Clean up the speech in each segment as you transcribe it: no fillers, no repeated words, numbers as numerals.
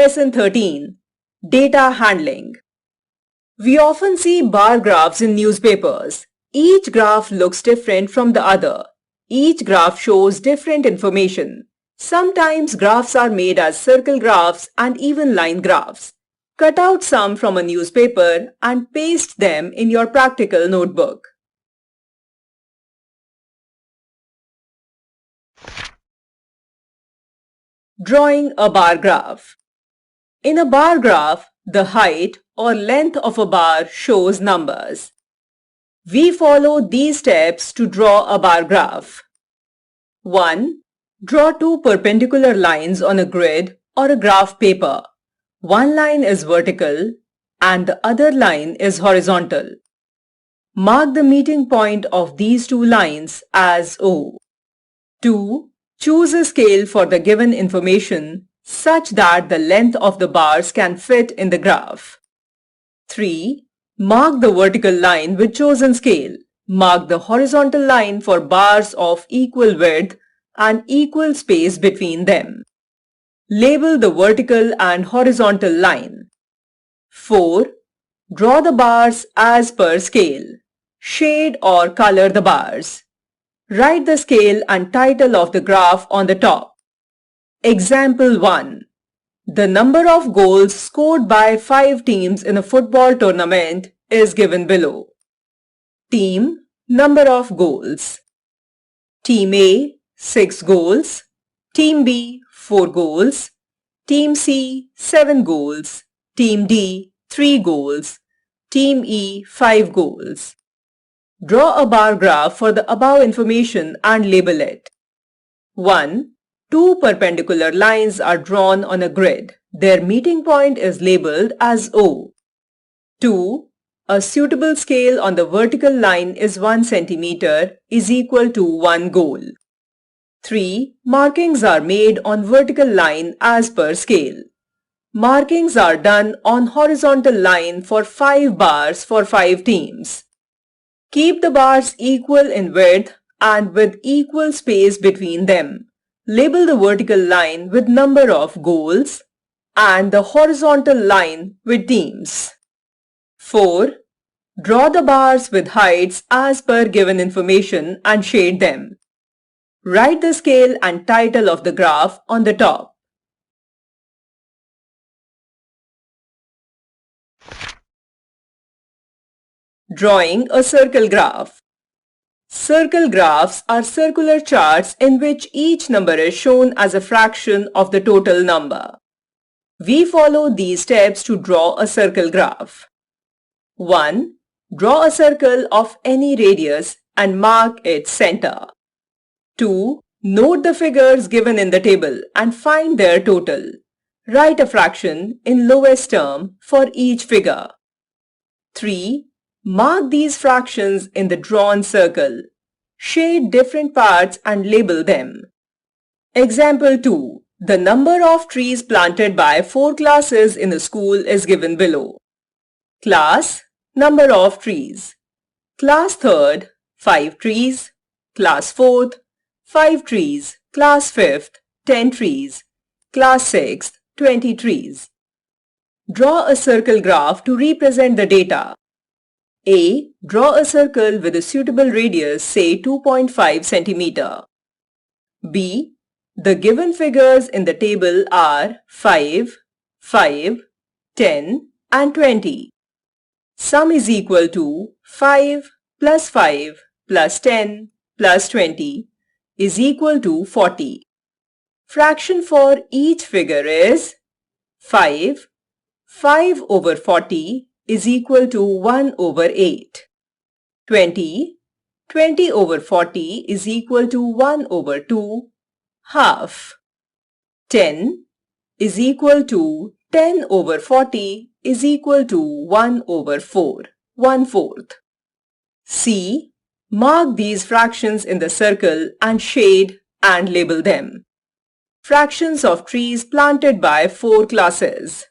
Lesson 13. Data Handling. We often see bar graphs in newspapers. Each graph looks different from the other. Each graph shows different information. Sometimes graphs are made as circle graphs and even line graphs. Cut out some from a newspaper and paste them in your practical notebook. Drawing a bar graph. In a bar graph, the height or length of a bar shows numbers. We follow these steps to draw a bar graph. 1. Draw two perpendicular lines on a grid or a graph paper. One line is vertical and the other line is horizontal. Mark the meeting point of these two lines as O. 2. Choose a scale for the given information such that the length of the bars can fit in the graph. 3. Mark the vertical line with chosen scale. Mark the horizontal line for bars of equal width and equal space between them. Label the vertical and horizontal line. 4. Draw the bars as per scale. Shade or color the bars. Write the scale and title of the graph on the top. Example 1. The number of goals scored by 5 teams in a football tournament is given below. Team, number of goals. Team A, 6 goals. Team B, 4 goals. Team C, 7 goals. Team D, 3 goals. Team E, 5 goals. Draw a bar graph for the above information and label it. 1. Two perpendicular lines are drawn on a grid. Their meeting point is labeled as O. 2. A suitable scale on the vertical line is 1 centimeter is equal to 1 goal. 3. Markings are made on vertical line as per scale. Markings are done on horizontal line for 5 bars for 5 teams. Keep the bars equal in width and with equal space between them. Label the vertical line with number of goals and the horizontal line with teams. 4. Draw the bars with heights as per given information and shade them. Write the scale and title of the graph on the top. Drawing a circle graph. Circle graphs are circular charts in which each number is shown as a fraction of the total number. We follow these steps to draw a circle graph. 1. Draw a circle of any radius and mark its center. 2. Note the figures given in the table and find their total. Write a fraction in lowest term for each figure. 3. Mark these fractions in the drawn circle. Shade different parts and label them. Example 2. The number of trees planted by 4 classes in a school is given below. Class, number of trees. Class 3rd, 5 trees. Class 4th, 5 trees. Class 5th, 10 trees. Class 6th, 20 trees. Draw a circle graph to represent the data. A. Draw a circle with a suitable radius, say 2.5 centimeter. B. The given figures in the table are 5, 5, 10 and 20. Sum is equal to 5 plus 5 plus 10 plus 20 is equal to 40. Fraction for each figure is 5. 5 over 40 is equal to 1 over 8. 20. 20 over 40 is equal to 1 over 2, half. 10 is equal to 10 over 40 is equal to 1 over 4, 1/4. C. Mark these fractions in the circle and shade and label them. Fractions of trees planted by 4 classes.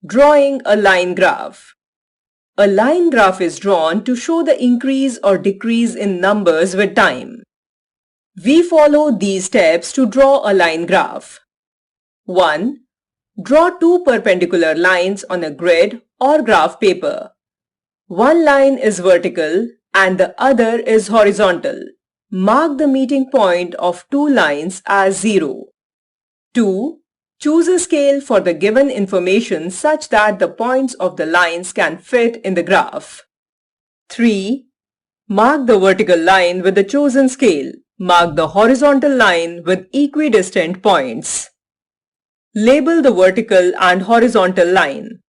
Drawing a line graph. A line graph is drawn to show the increase or decrease in numbers with time. We follow these steps to draw a line graph. 1. Draw two perpendicular lines on a grid or graph paper. One line is vertical and the other is horizontal. Mark the meeting point of two lines as 0. 2. Choose a scale for the given information such that the points of the lines can fit in the graph. 3. Mark the vertical line with the chosen scale. Mark the horizontal line with equidistant points. Label the vertical and horizontal line.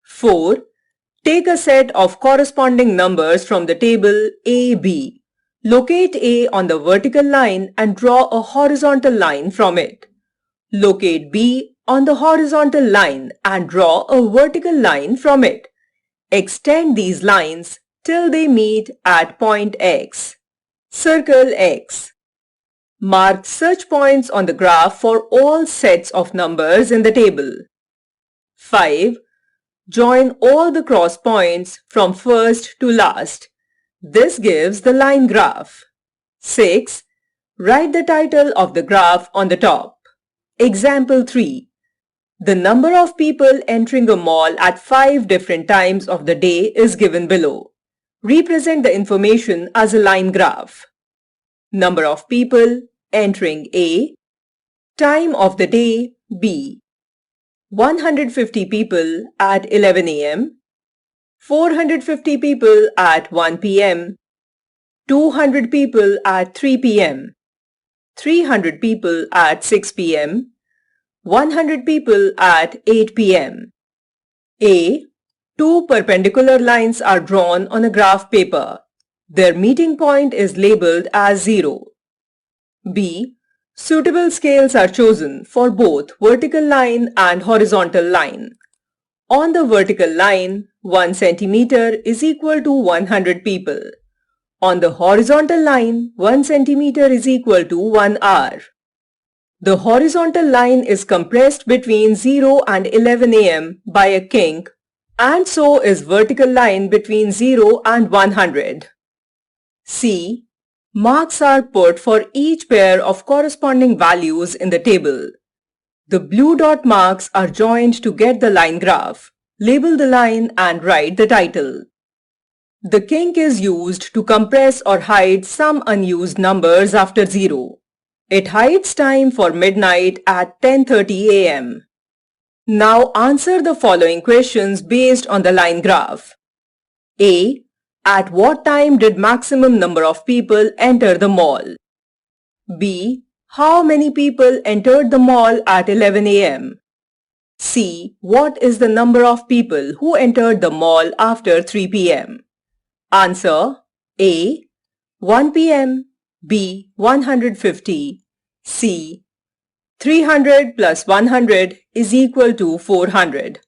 4. Take a set of corresponding numbers from the table AB. Locate A on the vertical line and draw a horizontal line from it. Locate B on the horizontal line and draw a vertical line from it. Extend these lines till they meet at point X. Circle X. Mark such points on the graph for all sets of numbers in the table. 5. Join all the cross points from first to last. This gives the line graph. 6. Write the title of the graph on the top. Example 3. The number of people entering a mall at 5 different times of the day is given below. Represent the information as a line graph. Number of people entering A. Time of the day B. 150 people at 11 a.m. 450 people at 1 p.m. 200 people at 3 p.m. 300 people at 6 p.m. 100 people at 8 p.m. A. Two perpendicular lines are drawn on a graph paper. Their meeting point is labeled as 0. B. Suitable scales are chosen for both vertical line and horizontal line. On the vertical line, 1 centimeter is equal to 100 people. On the horizontal line, 1 centimeter is equal to 1 hour. The horizontal line is compressed between 0 and 11 a.m. by a kink, and so is vertical line between 0 and 100. C. Marks are put for each pair of corresponding values in the table. The blue dot marks are joined to get the line graph. Label the line and write the title. The kink is used to compress or hide some unused numbers after 0. It hides time for midnight at 10:30 a.m. Now answer the following questions based on the line graph. A. At what time did maximum number of people enter the mall? B. How many people entered the mall at 11 a.m.? C. What is the number of people who entered the mall after 3 p.m.? Answer. A. 1 p.m. B. 150. C. 300 plus 100 is equal to 400.